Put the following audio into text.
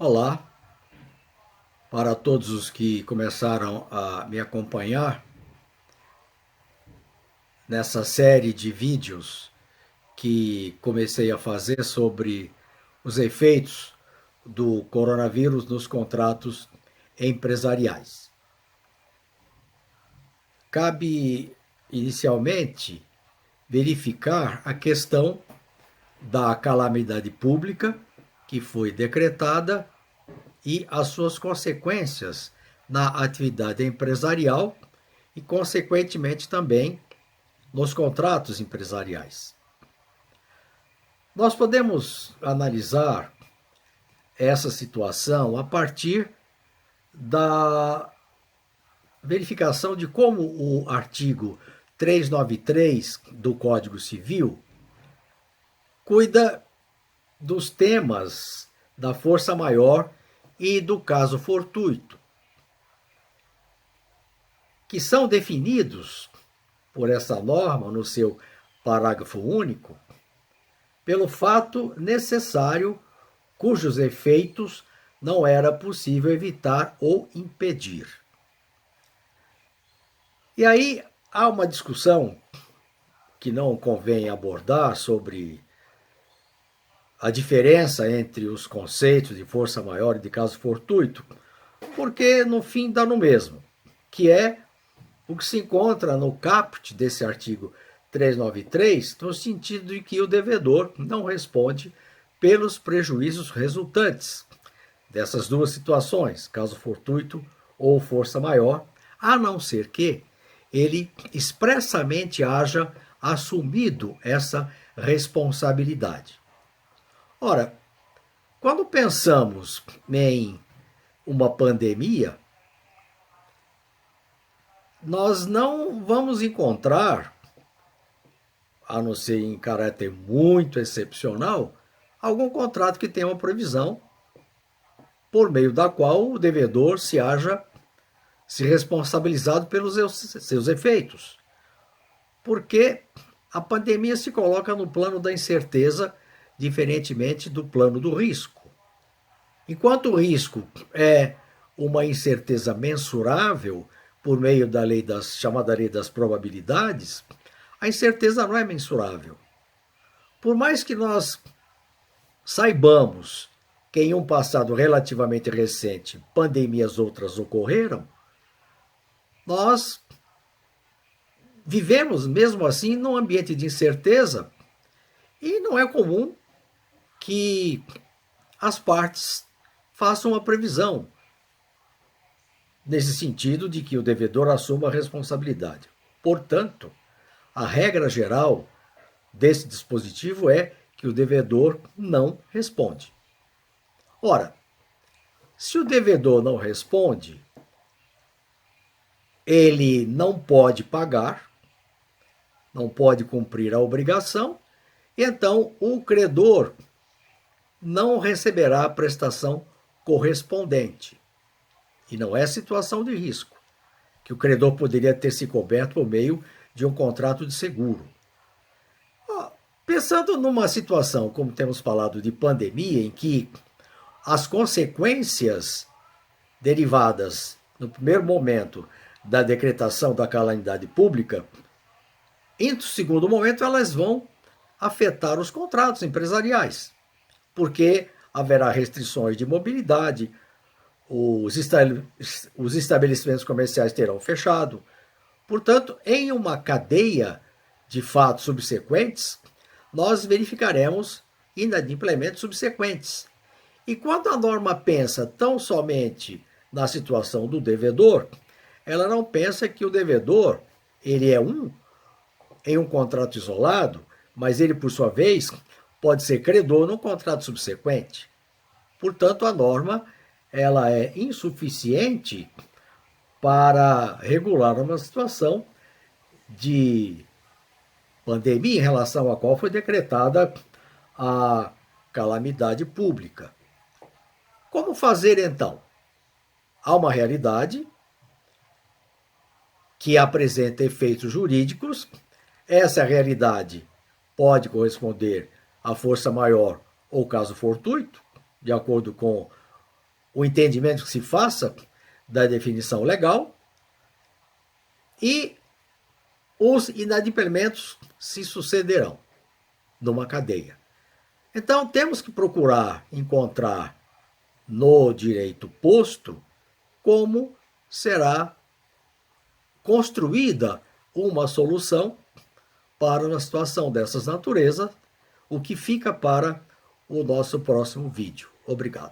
Olá, para todos os que começaram a me acompanhar nessa série de vídeos que comecei a fazer sobre os efeitos do coronavírus nos contratos empresariais. Cabe inicialmente verificar a questão da calamidade pública que foi decretada e as suas consequências na atividade empresarial e, consequentemente, também nos contratos empresariais. Nós podemos analisar essa situação a partir da verificação de como o artigo 393 do Código Civil cuida dos temas da força maior e do caso fortuito, que são definidos por essa norma no seu parágrafo único pelo fato necessário cujos efeitos não era possível evitar ou impedir. E aí há uma discussão que não convém abordar sobre a diferença entre os conceitos de força maior e de caso fortuito, porque no fim dá no mesmo, que é o que se encontra no caput desse artigo 393, no sentido de que o devedor não responde pelos prejuízos resultantes dessas duas situações, caso fortuito ou força maior, a não ser que ele expressamente haja assumido essa responsabilidade. Ora, quando pensamos em uma pandemia, nós não vamos encontrar, a não ser em caráter muito excepcional, algum contrato que tenha uma previsão por meio da qual o devedor se responsabilizado pelos seus efeitos. Porque a pandemia se coloca no plano da incerteza, diferentemente do plano do risco. Enquanto o risco é uma incerteza mensurável por meio da chamada lei das probabilidades, a incerteza não é mensurável. Por mais que nós saibamos que em um passado relativamente recente pandemias outras ocorreram, nós vivemos mesmo assim num ambiente de incerteza e não é comum que as partes façam uma previsão nesse sentido de que o devedor assuma a responsabilidade. Portanto, a regra geral desse dispositivo é que o devedor não responde. Ora, se o devedor não responde, ele não pode pagar, não pode cumprir a obrigação, e então o credor não receberá a prestação correspondente. E não é situação de risco, que o credor poderia ter se coberto por meio de um contrato de seguro. Pensando numa situação, como temos falado, de pandemia, em que as consequências derivadas, no primeiro momento, da decretação da calamidade pública, em segundo momento, elas vão afetar os contratos empresariais, porque haverá restrições de mobilidade, os estabelecimentos comerciais terão fechado. Portanto, em uma cadeia de fatos subsequentes, nós verificaremos inadimplementos subsequentes. E quando a norma pensa tão somente na situação do devedor, ela não pensa que o devedor, ele é em um contrato isolado, mas ele, por sua vez, pode ser credor num contrato subsequente. Portanto, a norma ela é insuficiente para regular uma situação de pandemia em relação à qual foi decretada a calamidade pública. Como fazer então? Há uma realidade que apresenta efeitos jurídicos. Essa realidade pode corresponder à força maior ou caso fortuito, de acordo com o entendimento que se faça da definição legal e os inadimplentes se sucederão numa cadeia. Então, temos que procurar encontrar no direito posto como será construída uma solução para uma situação dessas naturezas, o que fica para o nosso próximo vídeo. Obrigado.